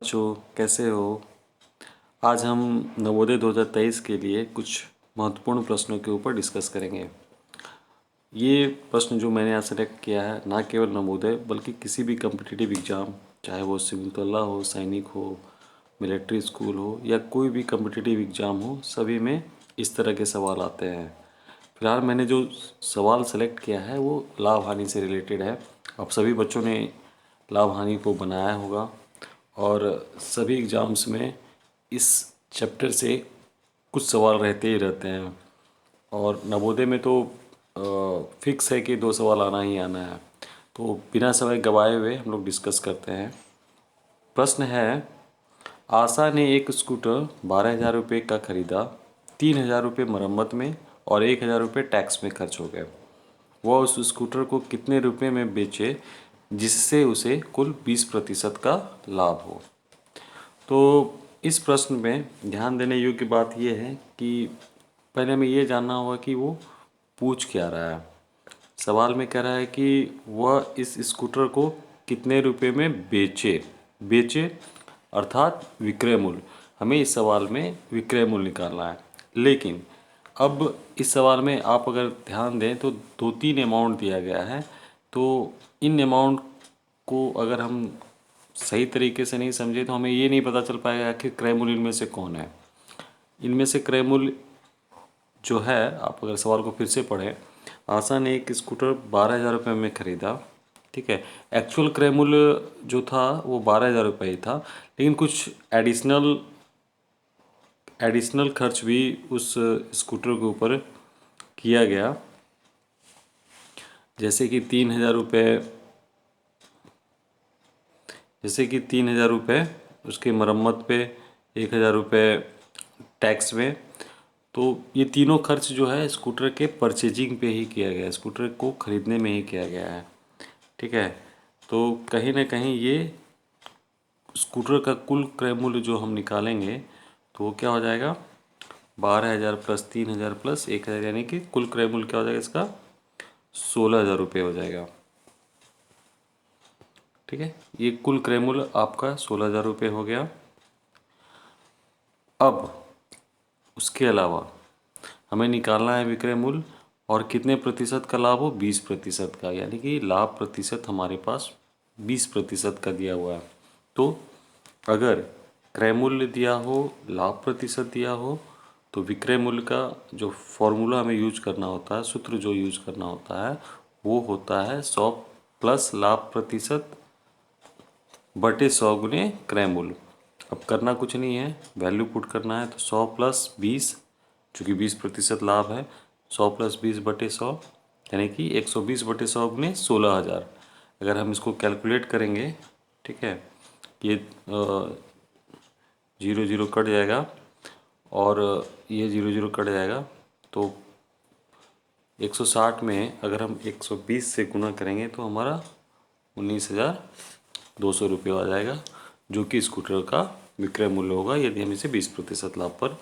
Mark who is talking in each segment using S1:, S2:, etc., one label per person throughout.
S1: बच्चों कैसे हो। आज हम नवोदय 2023 के लिए कुछ महत्वपूर्ण प्रश्नों के ऊपर डिस्कस करेंगे। ये प्रश्न जो मैंने यहाँ सेलेक्ट किया है ना केवल नवोदय बल्कि किसी भी कम्पिटिटिव एग्ज़ाम, चाहे वो सिविल हो, सैनिक हो, मिलिट्री स्कूल हो या कोई भी कम्पिटिटिव एग्ज़ाम हो, सभी में इस तरह के सवाल आते हैं। फिलहाल मैंने जो सवाल सेलेक्ट किया है वो लाभ हानि से रिलेटेड है। अब सभी बच्चों ने लाभ हानि को बनाया होगा और सभी एग्ज़ाम्स में इस चैप्टर से कुछ सवाल रहते ही रहते हैं और नवोदय में तो फिक्स है कि 2 सवाल आना ही आना है। तो बिना समय गवाए हुए हम लोग डिस्कस करते हैं। प्रश्न है, आशा ने एक स्कूटर 12,000 रुपये का खरीदा। 3,000 रुपये मरम्मत में और 1,000 रुपये टैक्स में खर्च हो गए। वह उस स्कूटर को कितने रुपए में बेचे जिससे उसे कुल 20% का लाभ हो। तो इस प्रश्न में ध्यान देने योग्य बात यह है कि पहले हमें ये जानना होगा कि वो पूछ क्या रहा है। सवाल में कह रहा है कि वह इस स्कूटर को कितने रुपए में बेचे। बेचे अर्थात विक्रय मूल्य। हमें इस सवाल में विक्रय मूल्य निकालना है। लेकिन अब इस सवाल में आप अगर ध्यान दें तो 2-3 अमाउंट दिया गया है। तो इन अमाउंट को अगर हम सही तरीके से नहीं समझे तो हमें ये नहीं पता चल पाएगा कि क्रय मूल्य इनमें से कौन है। इनमें से क्रय मूल्य जो है, आप अगर सवाल को फिर से पढ़ें, आशा ने एक स्कूटर 12,000 रुपये में ख़रीदा। ठीक है, एक्चुअल क्रय मूल्य जो था वो 12,000 रुपये ही था, लेकिन कुछ एडिशनल खर्च भी उस स्कूटर के ऊपर किया गया, जैसे कि 3,000 रुपये उसकी मरम्मत पे, 1,000 रुपये टैक्स में। तो ये तीनों खर्च जो है स्कूटर के परचेजिंग पे ही किया गया है, स्कूटर को ख़रीदने में ही किया गया है। ठीक है, तो कहीं ना कहीं ये स्कूटर का कुल क्रय मूल्य जो हम निकालेंगे तो वो क्या हो जाएगा, 12,000 प्लस 3,000 प्लस 1,000, यानी कि कुल क्रय मूल्य क्या हो जाएगा इसका, 16,000 रुपये हो जाएगा। ठीक है, ये कुल क्रय मूल्य आपका 16,000 रुपये हो गया। अब उसके अलावा हमें निकालना है विक्रय मूल्य और कितने प्रतिशत का लाभ हो, 20% का, यानी कि लाभ प्रतिशत हमारे पास 20% का दिया हुआ है। तो अगर क्रय मूल्य दिया हो, लाभ प्रतिशत दिया हो, तो विक्रय मूल्य का जो फॉर्मूला हमें यूज करना होता है, सूत्र जो यूज करना होता है वो होता है 100 प्लस लाभ प्रतिशत बटे 100 गुने क्रय मूल्य। अब करना कुछ नहीं है, वैल्यू पुट करना है। तो 100 प्लस 20, चूँकि 20% लाभ है, 100 प्लस 20 बटे 100, यानी कि 120 बटे 100 गुने 16,000। अगर हम इसको कैलकुलेट करेंगे, ठीक है, ये 0 0 कट जाएगा और ये 0 0 कट जाएगा। तो 160 में अगर हम 120 से गुना करेंगे तो हमारा 19,200 रुपये आ जाएगा, जो कि स्कूटर का विक्रय मूल्य होगा यदि हम इसे 20% लाभ पर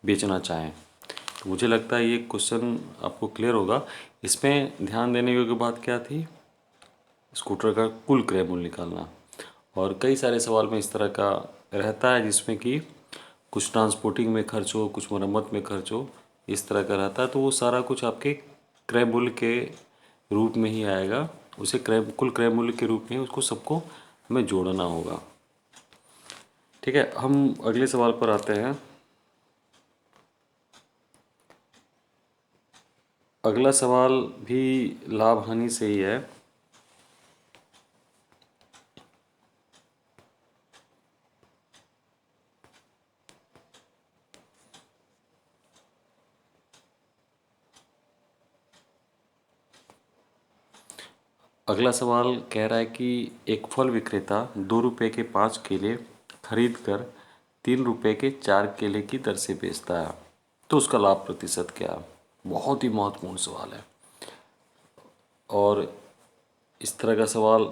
S1: बेचना चाहें। तो मुझे लगता है ये क्वेश्चन आपको क्लियर होगा। इसमें ध्यान देने योग्य बात क्या थी, स्कूटर का कुल क्रय मूल्य निकालना। और कई सारे सवाल में इस तरह का रहता है जिसमें कि कुछ ट्रांसपोर्टिंग में खर्च हो, कुछ मरम्मत में खर्च हो, इस तरह का रहता है। तो वो सारा कुछ आपके क्रय मूल्य के रूप में ही आएगा, उसे कुल क्रय मूल्य के रूप में उसको सबको हमें जोड़ना होगा। ठीक है, हम अगले सवाल पर आते हैं। अगला सवाल भी लाभ हानि से ही है। अगला सवाल कह रहा है कि एक फल विक्रेता 2 रुपये के 5 केले खरीद कर 3 रुपये के 4 केले की दर से बेचता है, तो उसका लाभ प्रतिशत क्या है। बहुत ही महत्वपूर्ण सवाल है और इस तरह का सवाल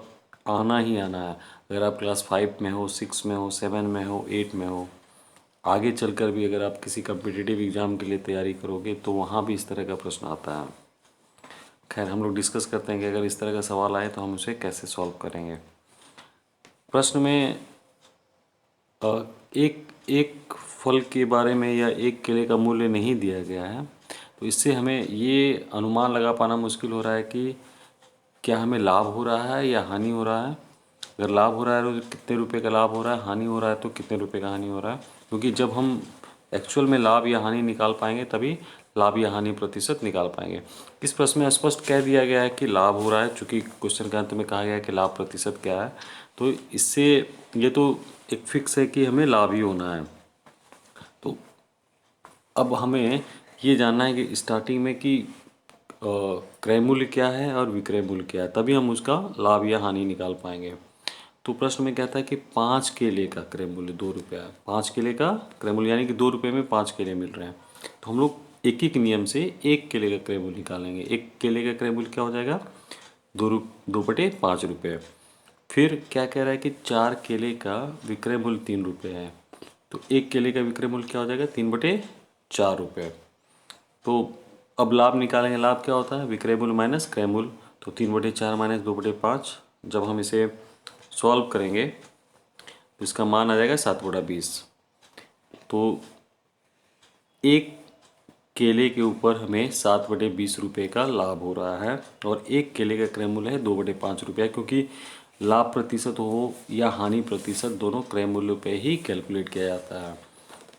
S1: आना ही आना है। अगर आप क्लास 5 में हो, 6 में हो, 7 में हो, 8 में हो, आगे चलकर भी अगर आप किसी कम्पिटिटिव एग्ज़ाम के लिए तैयारी करोगे तो वहाँ भी इस तरह का प्रश्न आता है। खैर, हम लोग डिस्कस करते हैं कि अगर इस तरह का सवाल आए तो हम उसे कैसे सॉल्व करेंगे। प्रश्न में एक एक फल के बारे में या एक केले का मूल्य नहीं दिया गया है, तो इससे हमें ये अनुमान लगा पाना मुश्किल हो रहा है कि क्या हमें लाभ हो रहा है या हानि हो रहा है। अगर लाभ हो रहा है तो कितने रुपए का लाभ हो रहा है, हानि हो रहा है तो कितने रुपए का हानि हो रहा है, क्योंकि जब हम एक्चुअल में लाभ या हानि निकाल पाएंगे तभी लाभ या हानि प्रतिशत निकाल पाएंगे। इस प्रश्न में स्पष्ट कह दिया गया है कि लाभ हो रहा है, चूँकि क्वेश्चन के अंत में कहा गया है कि लाभ प्रतिशत क्या है, तो इससे ये तो एक फिक्स है कि हमें लाभ ही होना है। तो अब हमें ये जानना है कि स्टार्टिंग में कि क्रय मूल्य क्या है और विक्रय मूल्य क्या है, तभी हम उसका लाभ या हानि निकाल पाएंगे। तो प्रश्न में कहता है कि 5 केले का क्रय मूल्य 2 रुपया है। 5 केले का क्रय मूल्य यानी कि 2 रुपये में 5 केले मिल रहे हैं। तो हम लोग एक एक नियम से एक केले का क्रय मूल्य निकालेंगे। एक केले का क्रय मूल्य क्या हो जाएगा, 2/5 रुपये। फिर क्या कह रहा है कि 4 केले का विक्रय मूल्य 3 रुपये है, तो एक केले का विक्रय मूल्य क्या हो जाएगा, 3/4 रुपये। तो अब लाभ निकालेंगे। लाभ क्या होता है, विक्रय मूल्य माइनस क्रय मूल्य। तो 3/4 माइनस 2/5, जब हम इसे सॉल्व करेंगे तो इसका मान आ जाएगा 7/20। तो एक केले के ऊपर हमें 7/20 रुपये का लाभ हो रहा है, और एक केले का क्रय मूल्य है 2/5 रुपया, क्योंकि लाभ प्रतिशत हो या हानि प्रतिशत दोनों क्रय मूल्य पे ही कैलकुलेट किया जाता है।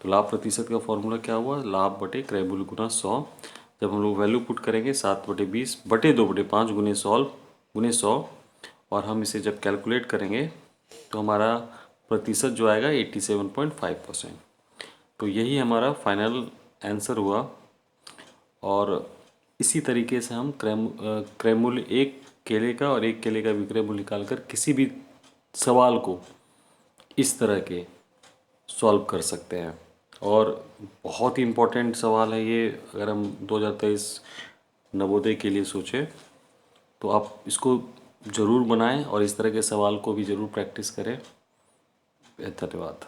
S1: तो लाभ प्रतिशत का फॉर्मूला क्या हुआ, लाभ बटे क्रय मूल्य गुना 100। जब हम लोग वैल्यू पुट करेंगे 7/20 बटे 2/5 गुने 100, और हम इसे जब कैलकुलेट करेंगे तो हमारा प्रतिशत जो आएगा 87.5%। तो यही हमारा फाइनल आंसर हुआ। और इसी तरीके से हम क्रय मूल्य एक केले का और एक केले का विक्रय मूल्य निकालकर किसी भी सवाल को इस तरह के सॉल्व कर सकते हैं। और बहुत ही इम्पोर्टेंट सवाल है ये, अगर हम 2023 नवोदय के लिए सोचें तो आप इसको ज़रूर बनाएं और इस तरह के सवाल को भी ज़रूर प्रैक्टिस करें। धन्यवाद।